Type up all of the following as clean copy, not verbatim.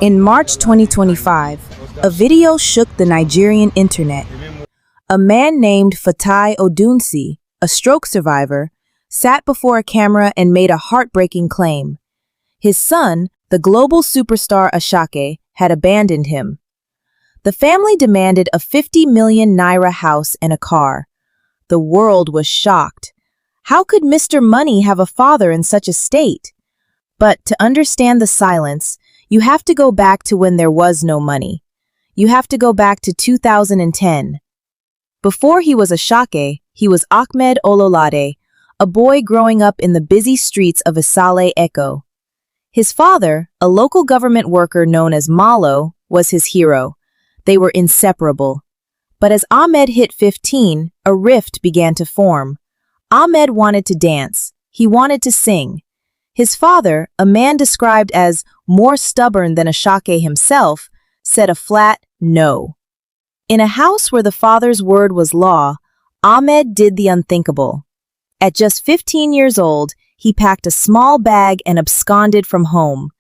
In March 2025, a video shook the Nigerian internet. A man named Fatai Odunsi, a stroke survivor, sat before a camera and made a heartbreaking claim. His son, the global superstar Asake, had abandoned him. The family demanded a 50 million naira house and a car. The world was shocked. How could Mr. Money have a father in such a state? But to understand the silence, you have to go back to when there was no money. You have to go back to 2010. Before he was Asake, he was Ahmed Ololade, a boy growing up in the busy streets of Isale Eko. His father, a local government worker known as Malo, was his hero. They were inseparable. But as Ahmed hit 15, a rift began to form. Ahmed wanted to dance. He wanted to sing. His father, a man described as more stubborn than Asake himself, said a flat no. In a house where the father's word was law, Ahmed did the unthinkable. At just 15 years old, he packed a small bag and absconded from home.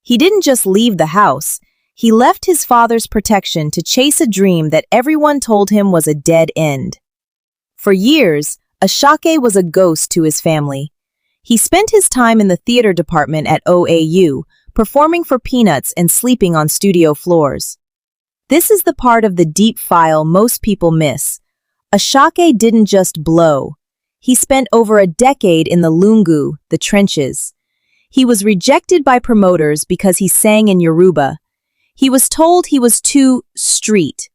He didn't just leave the house. He left his father's protection to chase a dream that everyone told him was a dead end. For years, Asake was a ghost to his family. He spent his time in the theater department at OAU, performing for peanuts and sleeping on studio floors. This is the part of the deep file most people miss. Asake didn't just blow. He spent over a decade in the Lungu, the trenches. He was rejected by promoters because he sang in Yoruba. He was told he was too street.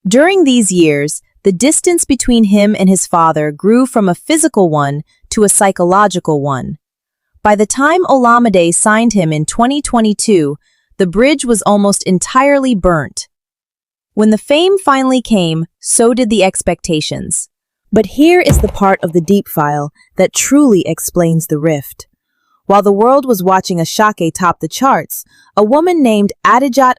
During these years, the distance between him and his father grew from a physical one to a psychological one. By the time Ololade signed him in 2022, the bridge was almost entirely burnt. When the fame finally came, so did the expectations. But here is the part of the deep file that truly explains the rift. While the world was watching Asake top the charts, a woman named Adijat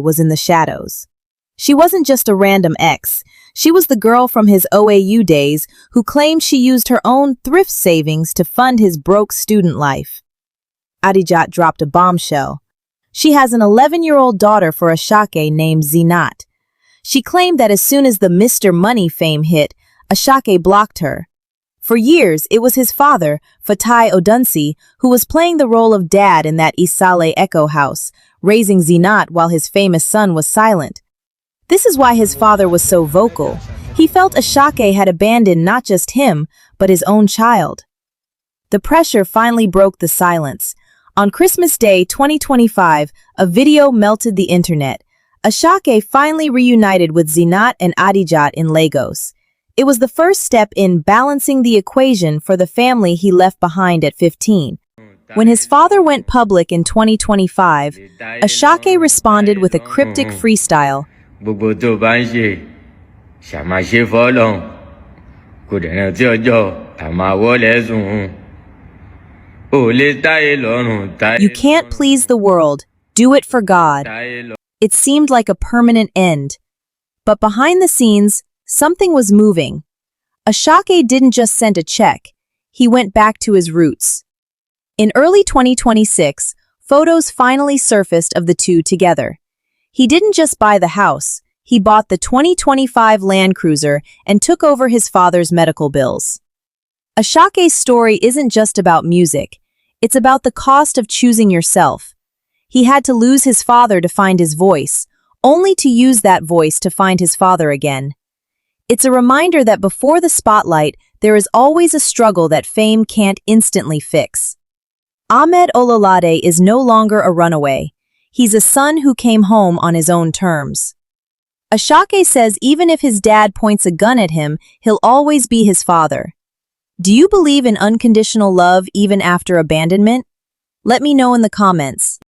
was in the shadows. She wasn't just a random ex. She was the girl from his OAU days who claimed she used her own thrift savings to fund his broke student life. Adijat dropped a bombshell. She has an 11-year-old daughter for Asake named Zinat. She claimed that as soon as the Mr. Money fame hit, Asake blocked her. For years, it was his father, Fatai Odunsi, who was playing the role of dad in that Isale Eko house, raising Zinat while his famous son was silent. This is why his father was so vocal. He felt Asake had abandoned not just him, but his own child. The pressure finally broke the silence. On Christmas Day 2025, a video melted the internet. Asake finally reunited with Zinat and Adijat in Lagos. It was the first step in balancing the equation for the family he left behind at 15. When his father went public in 2025, Asake responded with a cryptic freestyle. You can't please the world, do it for God. It seemed like a permanent end. But behind the scenes, something was moving. Asake didn't just send a check, he went back to his roots. In early 2026, photos finally surfaced of the two together. He didn't just buy the house, he bought the 2025 Land Cruiser and took over his father's medical bills. Asake's story isn't just about music, it's about the cost of choosing yourself. He had to lose his father to find his voice, only to use that voice to find his father again. It's a reminder that before the spotlight, there is always a struggle that fame can't instantly fix. Ahmed Ololade is no longer a runaway. He's a son who came home on his own terms. Asake says even if his dad points a gun at him, he'll always be his father. Do you believe in unconditional love even after abandonment? Let me know in the comments.